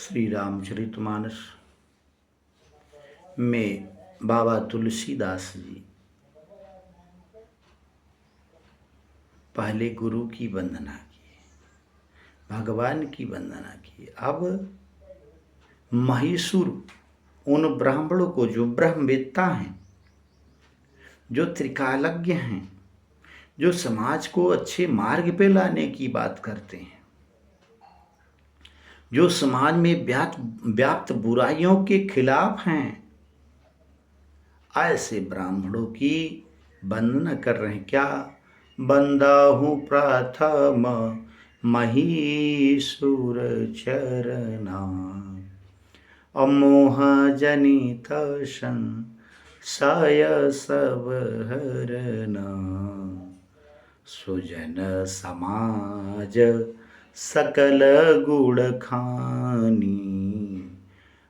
श्री रामचरितमानस में बाबा तुलसीदास जी पहले गुरु की वंदना की, भगवान की वंदना की। अब महिषुर उन ब्राह्मणों को जो ब्रह्मवेत्ता हैं, जो त्रिकालज्ञ हैं, जो समाज को अच्छे मार्ग पे लाने की बात करते हैं, जो समाज में व्याप्त बुराइयों के खिलाफ हैं, ऐसे ब्राह्मणों की वंदना कर रहे हैं। क्या बंदाहु प्रथम महिषुर चरना, अमोह जनित संशय सब हरना, सुजन समाज सकल गुण खानी,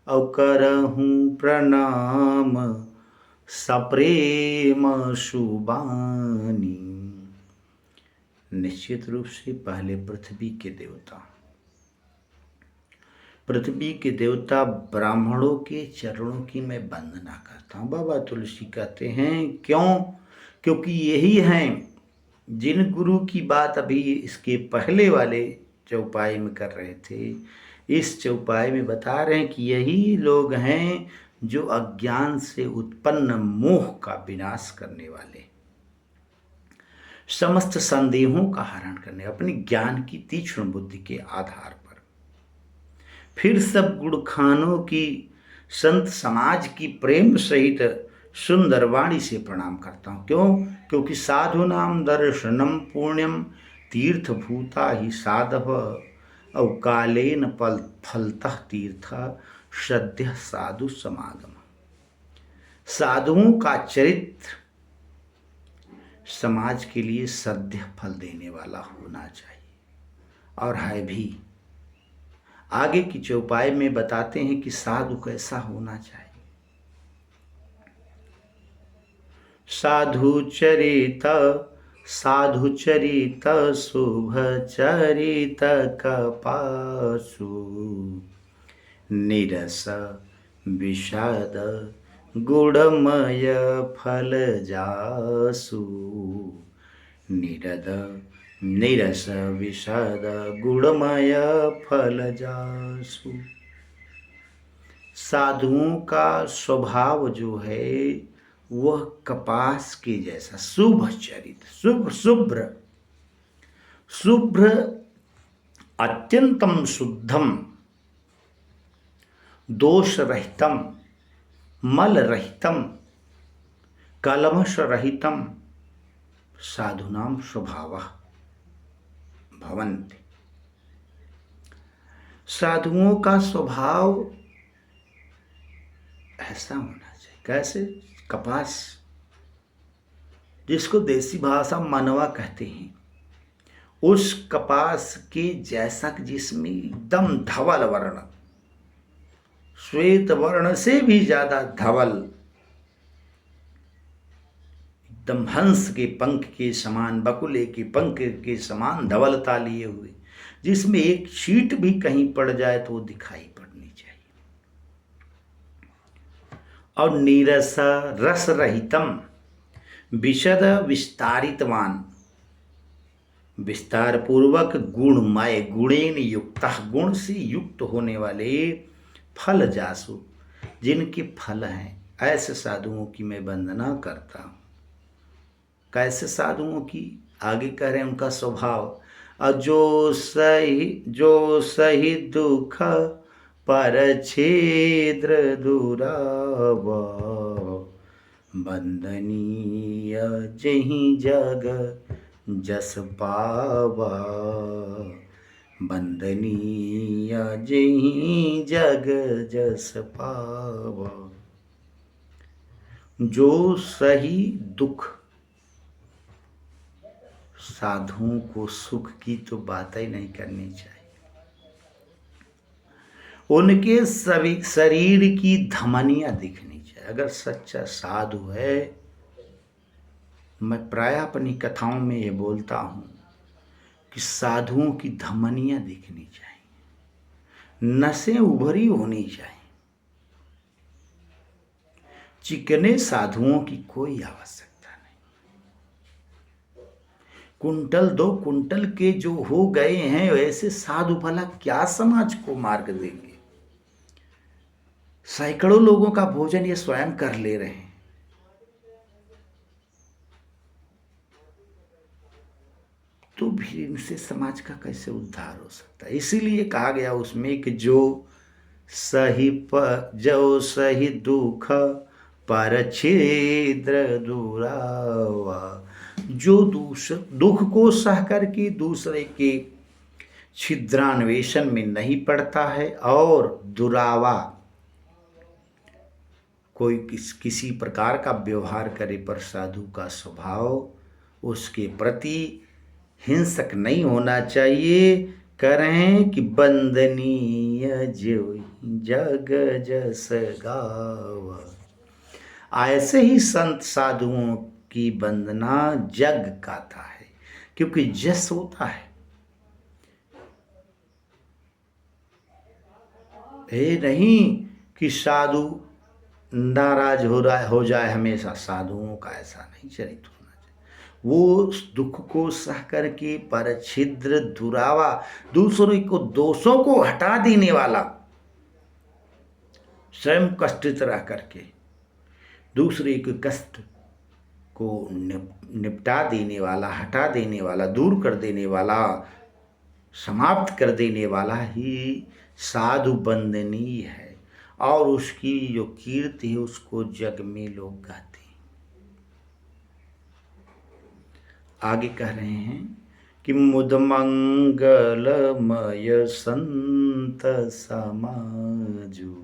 अवकरहूँ प्रणाम सप्रेम शुबानी। निश्चित रूप से पहले पृथ्वी के देवता ब्राह्मणों के चरणों की मैं वंदना करता हूँ। बाबा तुलसी कहते हैं क्यों? क्योंकि यही हैं जिन गुरु की बात अभी इसके पहले वाले चौपाई में कर रहे थे, इस चौपाई में बता रहे हैं कि यही लोग हैं जो अज्ञान से उत्पन्न मोह का विनाश करने वाले, समस्त संदेहों का हरण करने, अपनी ज्ञान की तीक्ष्ण बुद्धि के आधार पर फिर सब गुणखानों की संत समाज की प्रेम सहित सुंदर वाणी से प्रणाम करता हूँ। क्यों? क्योंकि साधु नाम दर्शनम पुण्यम तीर्थभूता ही साधव, अवकालेन फलतः तीर्थ सद्य साधु समागम। साधुओं का चरित्र समाज के लिए सद्य फल देने वाला होना चाहिए, और है भी। आगे की चौपाई में बताते हैं कि साधु कैसा होना चाहिए। साधु चरित शुभ चरित कपासु, निरस विषाद गुणमय फल जासु, निरस विषाद गुणमय फल जासु। साधुओं का स्वभाव जो है वह कपास के जैसा शुभ चरित, शुभ्र अत्यंतम शुद्धम, दोष रहितम, मल रहितम, कलमश रहितम साधुनाम स्वभावः भवन्ति। साधुओं का स्वभाव ऐसा होना चाहिए। कैसे? कपास, जिसको देसी भाषा मनवा कहते हैं, उस कपास के जैसा, जिसमें एकदम धवल वर्ण, श्वेत वर्ण से भी ज्यादा धवल, एकदम हंस के पंख के समान, बकुले के पंख के समान धवलता लिए हुए, जिसमें एक छींट भी कहीं पड़ जाए तो वो दिखाई पड़नी चाहिए। और नीरस रस रहितम, विशद विस्तारितवान, विस्तार पूर्वक गुणमय, गुणेन युक्त, गुण से युक्त होने वाले, फल जासु, जिनके फल हैं, ऐसे साधुओं की मैं वंदना करता हूँ। कैसे साधुओं की? आगे कह रहे हैं उनका स्वभाव, जो सही दुख पर छिद्र दुराव, वंदनीय जहीं जग जस पावा, वंदनीय जहीं जग जस पावा। जो सही दुख, साधुओं को सुख की तो बात ही नहीं करनी चाहिए। उनके सभी शरीर की धमनियां दिखनी चाहिए। अगर सच्चा साधु है, मैं प्रायः अपनी कथाओं में ये बोलता हूँ कि साधुओं की धमनियां दिखनी चाहिए। नसें उभरी होनी चाहिए। चिकने साधुओं की कोई आवश्यकता नहीं। कुंटल 2 कुंटल के जो हो गए हैं वैसे साधु भला क्या समाज को मार्ग देंगे। सैकड़ों लोगों का भोजन ये स्वयं कर ले रहे हैं। तो भी इनसे समाज का कैसे उद्धार हो सकता है। इसीलिए कहा गया उसमें कि जो सही दुख पर छिद्र दुरावा, जो दुख को सह करके दूसरे के छिद्रान्वेषण में नहीं पड़ता है और दुरावा कोई किसी प्रकार का व्यवहार करे पर साधु का स्वभाव उसके प्रति हिंसक नहीं होना चाहिए। करें कि बंदनीय जो जग जस गावा। ऐसे ही संत साधुओं की वंदना जग गाता है, क्योंकि जस होता है। ये नहीं कि साधु नाराज हो जाए हमेशा। साधुओं का ऐसा नहीं चरित्र होना चाहिए। वो उस दुख को सह करके पर छिद्र दुरावा, दूसरों को दोषों को हटा देने वाला, स्वयं कष्टित रह करके दूसरे के कष्ट को निपटा देने वाला, हटा देने वाला, दूर कर देने वाला, समाप्त कर देने वाला ही साधु वंदनीय है। और उसकी जो कीर्ति है उसको जग में लोग गाते हैं। आगे कह रहे हैं कि मुद मंगलमय संत समाजु।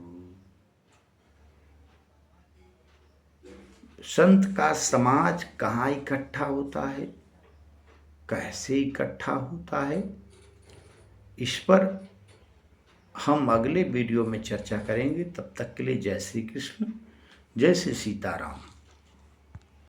संत का समाज कहाँ इकट्ठा होता है, कैसे इकट्ठा होता है, इस पर हम अगले वीडियो में चर्चा करेंगे। तब तक के लिए जय श्री कृष्ण, जय श्री सीताराम।